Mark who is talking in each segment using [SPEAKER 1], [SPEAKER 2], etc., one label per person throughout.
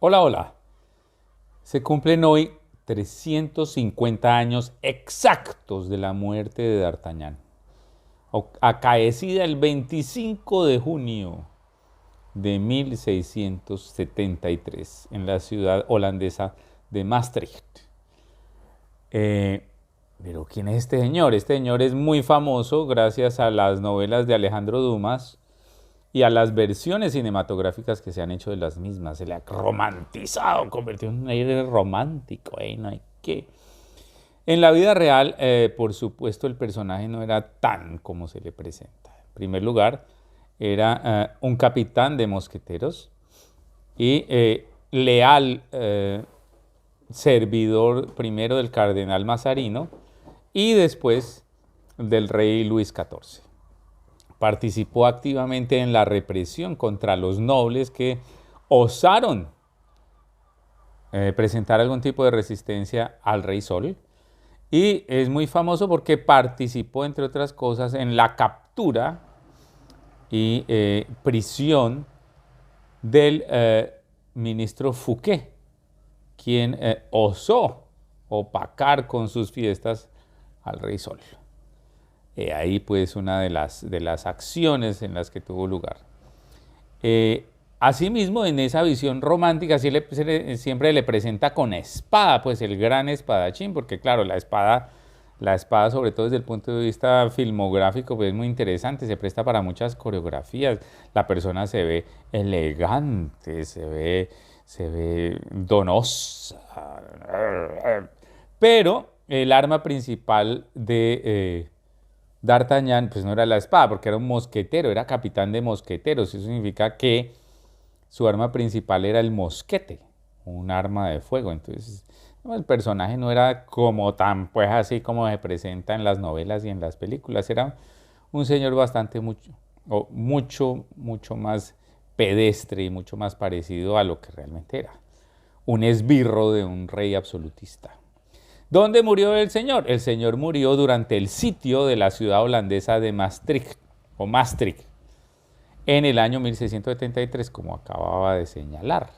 [SPEAKER 1] Hola, hola. Se cumplen hoy 350 años exactos de la muerte de D'Artagnan, acaecida el 25 de junio de 1673 en la ciudad holandesa de Maastricht. Eh, pero ¿quién es este señor? Este señor es muy famoso gracias a las novelas de Alejandro Dumas y a las versiones cinematográficas que se han hecho de las mismas. Se le ha romantizado, convertido en un aire romántico, no hay qué. En la vida real, por supuesto, el personaje no era tan como se le presenta. En primer lugar, era un capitán de mosqueteros y leal servidor primero del cardenal Mazarino y después del rey Luis XIV. Participó activamente en la represión contra los nobles que osaron presentar algún tipo de resistencia al rey Sol. Y es muy famoso porque participó, entre otras cosas, en la captura y prisión del ministro Fouquet, quien osó opacar con sus fiestas al rey Sol. Ahí pues una de las acciones en las que tuvo lugar. Asimismo, en esa visión romántica siempre le presenta con espada, pues el gran espadachín, porque claro, la espada sobre todo desde el punto de vista filmográfico, pues es muy interesante, se presta para muchas coreografías, la persona se ve elegante, se ve donosa, pero el arma principal de D'Artagnan pues no era la espada, porque era un mosquetero, era capitán de mosqueteros. Eso significa que su arma principal era el mosquete, un arma de fuego. Entonces, el personaje no era como tan, pues así como se presenta en las novelas y en las películas. Era un señor bastante mucho más pedestre y mucho más parecido a lo que realmente era. Un esbirro de un rey absolutista. ¿Dónde murió el señor? El señor murió durante el sitio de la ciudad holandesa de Maastricht, en el año 1673, como acababa de señalar.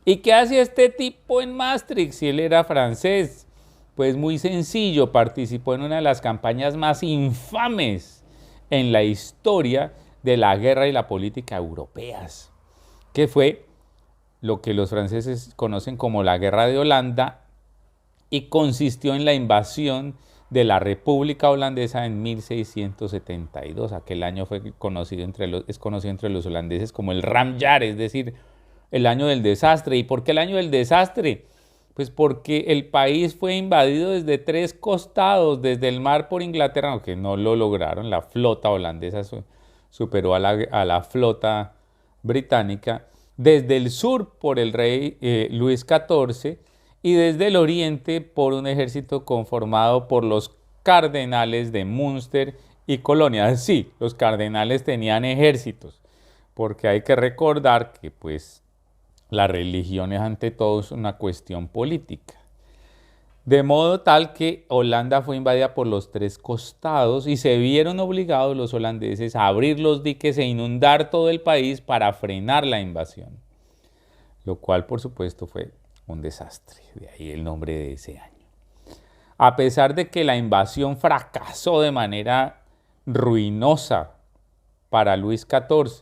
[SPEAKER 1] ¿Y qué hacía este tipo en Maastricht si él era francés? Pues muy sencillo, participó en una de las campañas más infames en la historia de la guerra y la política europeas, que fue lo que los franceses conocen como la Guerra de Holanda, y consistió en la invasión de la República Holandesa en 1672. Aquel año es conocido entre los holandeses como el Ramjaar, es decir, el año del desastre. ¿Y por qué el año del desastre? Pues porque el país fue invadido desde tres costados, desde el mar por Inglaterra, aunque no lo lograron, la flota holandesa superó a la flota británica, desde el sur por el rey Luis XIV, y desde el oriente por un ejército conformado por los cardenales de Münster y Colonia. Sí, los cardenales tenían ejércitos, porque hay que recordar que pues la religión es ante todo una cuestión política. De modo tal que Holanda fue invadida por los tres costados y se vieron obligados los holandeses a abrir los diques e inundar todo el país para frenar la invasión, lo cual por supuesto fue un desastre, de ahí el nombre de ese año. A pesar de que la invasión fracasó de manera ruinosa para Luis XIV,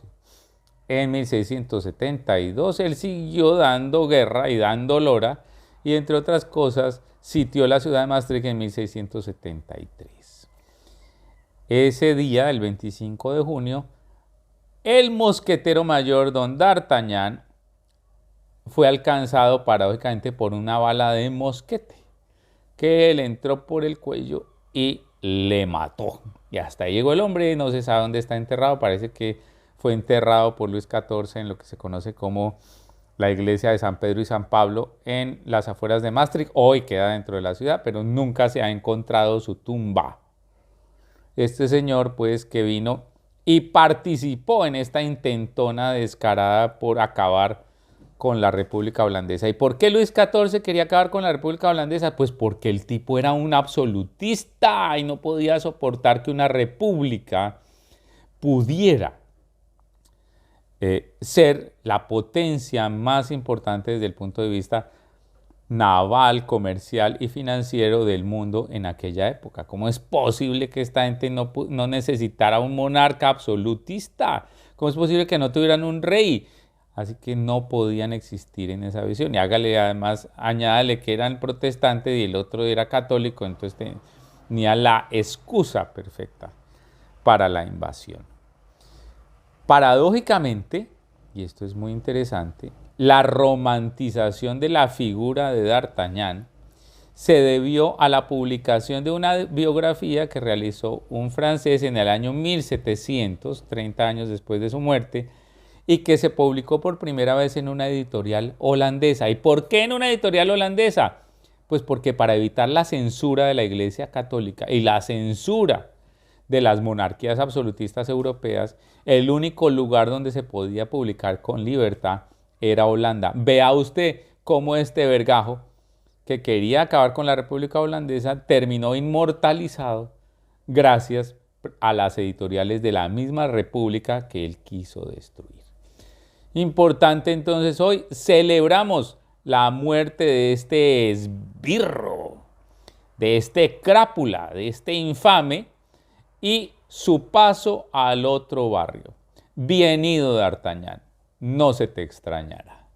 [SPEAKER 1] en 1672 él siguió dando guerra y dando lora, y entre otras cosas sitió la ciudad de Maastricht en 1673. Ese día, el 25 de junio, el mosquetero mayor don D'Artagnan fue alcanzado paradójicamente por una bala de mosquete que le entró por el cuello y le mató. Y hasta ahí llegó el hombre, no se sabe dónde está enterrado, parece que fue enterrado por Luis XIV en lo que se conoce como la iglesia de San Pedro y San Pablo en las afueras de Maastricht. Hoy queda dentro de la ciudad, pero nunca se ha encontrado su tumba. Este señor pues que vino y participó en esta intentona descarada por acabar con la República Holandesa. ¿Y por qué Luis XIV quería acabar con la República Holandesa? Pues porque el tipo era un absolutista y no podía soportar que una república pudiera ser la potencia más importante desde el punto de vista naval, comercial y financiero del mundo en aquella época. ¿Cómo es posible que esta gente no necesitara un monarca absolutista? ¿Cómo es posible que no tuvieran un rey? Así que no podían existir en esa visión. Y hágale además, añádale que eran protestantes y el otro era católico, entonces tenía la excusa perfecta para la invasión. Paradójicamente, y esto es muy interesante, la romantización de la figura de D'Artagnan se debió a la publicación de una biografía que realizó un francés en el año 1700, 30 años después de su muerte, y que se publicó por primera vez en una editorial holandesa. ¿Y por qué en una editorial holandesa? Pues porque para evitar la censura de la Iglesia Católica y la censura de las monarquías absolutistas europeas, el único lugar donde se podía publicar con libertad era Holanda. Vea usted cómo este vergajo que quería acabar con la República Holandesa terminó inmortalizado gracias a las editoriales de la misma república que él quiso destruir. Importante entonces, hoy celebramos la muerte de este esbirro, de este crápula, de este infame, y su paso al otro barrio. Bien ido, D'Artagnan, no se te extrañará.